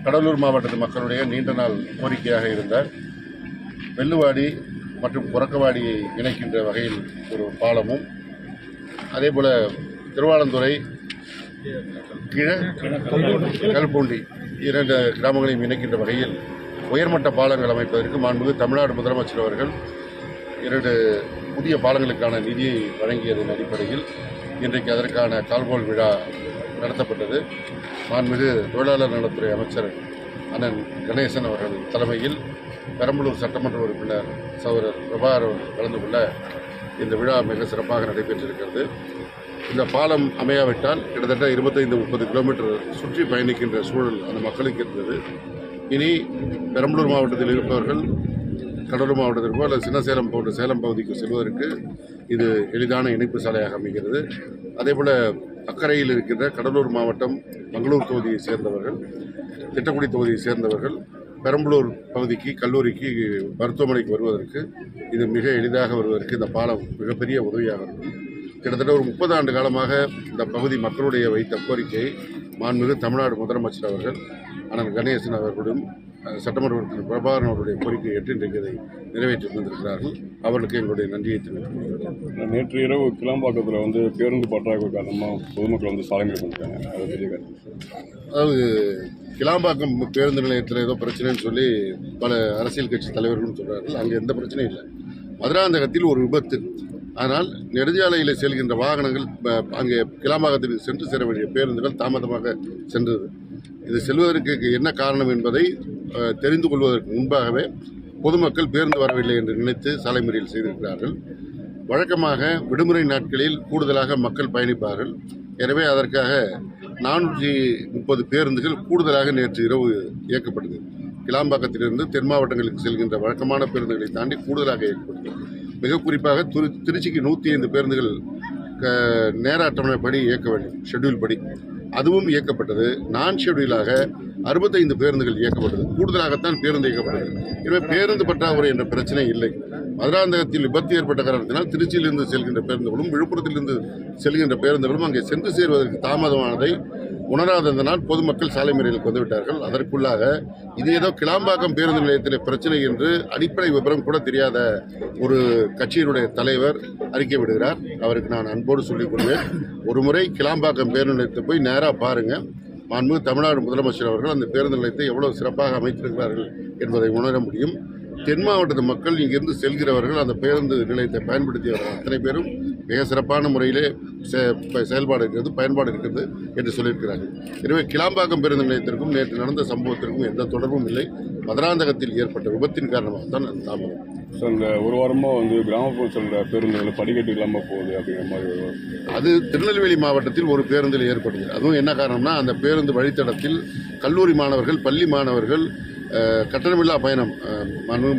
கடலூர் மாவட்டத்து மக்களுடைய நீண்ட நாள் கோரிக்கையாக இருந்த வெள்ளுவாடி மற்றும் புறக்கவாடியை இணைக்கின்ற வகையில் ஒரு பாலமும், அதேபோல் திருவாளந்துறை கல்பூண்டி இரண்டு கிராமங்களையும் இணைக்கின்ற வகையில் உயர்மட்ட பாலங்கள் அமைப்பதற்கு மாண்புமிகு தமிழ்நாடு முதலமைச்சர் அவர்கள் 2 புதிய பாலங்களுக்கான நிதியை வழங்கியதன் அடிப்படையில் இன்றைக்கு அதற்கான கால்கோள் விழா நடத்தப்பட்டது. மாண்புமிகு தொழிலாளர் நலத்துறை அமைச்சர் அண்ணன் கணேசன் அவர்கள் தலைமையில் பெரம்பலூர் சட்டமன்ற உறுப்பினர் சகோதரர் பிரபாகர் அவர்கள் கலந்து கொள்ள இந்த விழா மிக சிறப்பாக நடைபெற்றிருக்கிறது. இந்த பாலம் அமையாவிட்டால் கிட்டத்தட்ட 25-30 கிலோமீட்டர் சுற்றி பயணிக்கின்ற சூழல் அந்த மக்களுக்கு இருந்தது. இனி பெரம்பலூர் மாவட்டத்தில் இருப்பவர்கள் கடலூர் மாவட்டத்திற்கோ அல்லது சின்னசேலம் போன்ற சேலம் பகுதிக்கு செல்வதற்கு இது எளிதான இணைப்பு சாலையாக அமைகிறது. அதேபோல் அக்கறையில் இருக்கின்ற கடலூர் மாவட்டம் மங்களூர் தொகுதியை சேர்ந்தவர்கள், திட்டக்குடி தொகுதியை சேர்ந்தவர்கள் பெரம்பலூர் பகுதிக்கு கல்லூரிக்கு மருத்துவமனைக்கு வருவதற்கு இது மிக எளிதாக வருவதற்கு இந்த பாலம் மிகப்பெரிய உதவியாக இருக்கும். கிட்டத்தட்ட ஒரு 30 ஆண்டு காலமாக இந்த பகுதி மக்களுடைய வைத்த கோரிக்கை மாண்புமிகு தமிழ்நாடு முதலமைச்சர் அவர்கள் அண்ணன் கணேசன் அவர்களுடன் சட்டமன்ற உறுப்பினர் பிரபாகரன் அவருடைய கோரிக்கையை ஏற்று இன்றைக்கு இதை நிறைவேற்றி வந்திருக்கிறார்கள். அவர்களுக்கு எங்களுடைய நன்றியை தெரிவித்துக் நேற்று இரவு கிளாம்பாக்கத்தில் பேருந்து பற்றாக்குறை காரணமாக பொதுமக்கள் சாலை மேற்கொண்டாங்க. அதை தெரிய அதாவது கிளாம்பாக்கம் பேருந்து நிலையத்தில் ஏதோ பிரச்சனைன்னு சொல்லி பல அரசியல் கட்சி தலைவர்களும் சொல்கிறார்கள். அங்கே எந்த பிரச்சனையும் இல்லை. மதுராந்தகத்தில் ஒரு விபத்து. ஆனால் நெடுஞ்சாலையில் செல்கின்ற வாகனங்கள் அங்கே கிளாம்பாக்கத்திற்கு சென்று சேர வேண்டிய பேருந்துகள் தாமதமாக சென்றது. இது செல்வதற்கு என்ன காரணம் என்பதை தெரிந்து கொள்வதற்கு முன்பாகவே பொதுமக்கள் பேருந்து வரவில்லை என்று நினைத்து சாலை மறியல் செய்திருக்கிறார்கள். வழக்கமாக விடுமுறை நாட்களில் கூடுதலாக மக்கள் பயணிப்பார்கள். எனவே அதற்காக 430 பேருந்துகள் கூடுதலாக நேற்று இரவு இயக்கப்பட்டது. கிளாம்பாக்கத்திலிருந்து தென் மாவட்டங்களுக்கு செல்கின்ற வழக்கமான பேருந்துகளை தாண்டி கூடுதலாக இயக்கப்பட்டது. மிக குறிப்பாக திருச்சிக்கு 105 பேருந்துகள் நேர அட்டவணைப்படி இயக்க வேண்டும், ஷெட்யூல் படி. அதுவும் இயக்கப்பட்டது. நான் ஷெட்யூலாக 65 பேருந்துகள் இயக்கப்பட்டது. கூடுதலாகத்தான் பேருந்து இயக்கப்பட்டது. எனவே பேருந்து பற்றாக்குறை என்ற பிரச்சனை இல்லை. மதுராந்தகத்தில் விபத்து ஏற்பட்ட காரணத்தினால் திருச்சியிலிருந்து செல்கின்ற பேருந்துகளும் விழுப்புரத்திலிருந்து செல்கின்ற பேருந்துகளும் அங்கே சென்று சேர்வதற்கு தாமதமானதை உணராததனால் பொதுமக்கள் சாலை மறியலுக்கு வந்துவிட்டார்கள். அதற்குள்ளாக இது ஏதோ கிளாம்பாக்கம் பேருந்து நிலையத்தில் பிரச்சனை என்று அடிப்படை விவரம் கூட தெரியாத ஒரு கட்சியினுடைய தலைவர் அறிக்கை விடுகிறார். அவருக்கு நான் அன்போடு சொல்லிக் கொள்வேன், ஒரு முறை கிளாம்பாக்கம் பேருந்து நிலையத்தை போய் நேராக பாருங்கள். மாண்புமிகு தமிழ்நாடு முதலமைச்சர் அவர்கள் அந்த பேருந்து நிலையத்தை எவ்வளவு சிறப்பாக அமைத்திருக்கிறார்கள் என்பதை உணர முடியும். தென் மாவட்டத்து மக்கள் இங்கிருந்து செல்கிறவர்கள் அந்த பேருந்து நிலையத்தை பயன்படுத்தியவர்கள் அத்தனை பேரும் மிக சிறப்பான முறையிலே செயல்பாடு இருக்கிறது, பயன்பாடு இருக்கிறது என்று சொல்லியிருக்கிறார்கள். எனவே கிளாம்பாக்கம் பேருந்து நிலையத்திற்கும் நேற்று நடந்த சம்பவத்திற்கும் எந்த தொடர்பும் இல்லை. மதுராந்தகத்தில் ஏற்பட்ட விபத்தின் காரணமாக தான் அந்த தாமதம். இந்த ஒரு வாரமாக கிராமப்புற செல்கிற பேருந்துகள் படிக்கட்டு இல்லாமல் போகுது அப்படிங்கிற மாதிரி அது திருநெல்வேலி மாவட்டத்தில் ஒரு பேருந்தில் ஏற்படுது. அதுவும் என்ன காரணம்னா, அந்த பேருந்து வழித்தடத்தில் கல்லூரி மாணவர்கள், பள்ளி மாணவர்கள் கட்டணமில்லா பயணம்,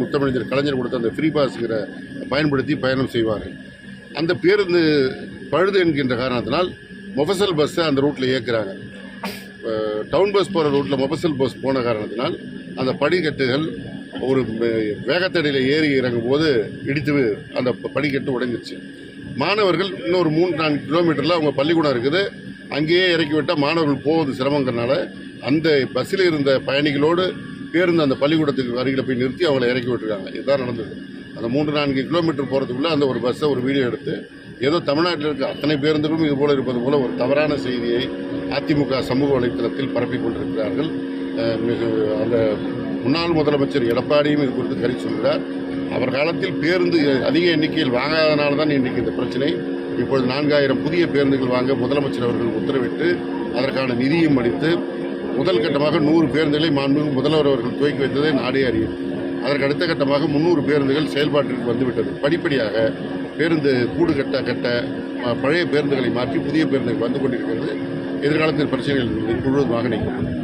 முத்தமிழர் கலைஞர் கொடுத்த அந்த ஃப்ரீ பாஸ்ங்கிற பயன்படுத்தி பயணம் செய்வார்கள். அந்த பேருந்து பழுது என்கின்ற காரணத்தினால் மொபசல் பஸ்ஸை அந்த ரூட்டில் இயக்குறாங்க. டவுன் பஸ் போகிற ரூட்டில் மொபசல் பஸ் போன காரணத்தினால் அந்த படிக்கட்டுகள் ஒரு வேகத்தடையில் ஏறி இறங்கும் போது இடித்து அந்த படிக்கட்டு உடைஞ்சிருச்சு. மாணவர்கள் இன்னொரு 3-4 கிலோமீட்டரில் அவங்க பள்ளிக்கூடம் இருக்குது, அங்கேயே இறக்கி விட்டால் மாணவர்கள் போவது சிரமங்கிறனால அந்த பஸ்ஸில் இருந்த பயணிகளோடு பேருந்து அந்த பள்ளிக்கூடத்துக்கு அருகில் போய் நிறுத்தி அவங்களை இறக்கி விட்டுருக்காங்க. இதுதான் நடந்தது. அந்த 3-4 கிலோமீட்டர் போகிறதுக்குள்ளே அந்த ஒரு பஸ்ஸை ஒரு வீடியோ எடுத்து ஏதோ தமிழ்நாட்டில் இருக்க அத்தனை பேருந்துகளும் இது போல இருப்பது போல ஒரு தவறான செய்தியை அதிமுக சமூக வலைத்தளத்தில் பரப்பிக் கொண்டிருக்கிறார்கள். அந்த முன்னாள் முதலமைச்சர் எடப்பாடியும் இது குறித்து கருத்து சொல்கிறார். அவர் காலத்தில் பேருந்து அதிக எண்ணிக்கையில் வாங்காதனால தான் இன்றைக்கு இந்த பிரச்சனை. இப்பொழுது 4000 புதிய பேருந்துகள் வாங்க முதலமைச்சர் அவர்கள் உத்தரவிட்டு அதற்கான நிதியும் அளித்து முதல் கட்டமாக 100 பேருந்துகளை மாண்புமிகு முதல்வர் அவர்கள் துவக்கி வைத்ததை நாடே அறியும். அதற்கு அடுத்த கட்டமாக 300 பேருந்துகள் செயல்பாட்டிற்கு வந்துவிட்டது. படிப்படியாக பேருந்து கூடு கட்ட பழைய பேருந்துகளை மாற்றி புதிய பேருந்துகள் வந்து கொண்டிருக்கிறது. எதிர்காலத்தில் பிரச்சனைகள் முழுவதுமாக நீக்கப்படும்.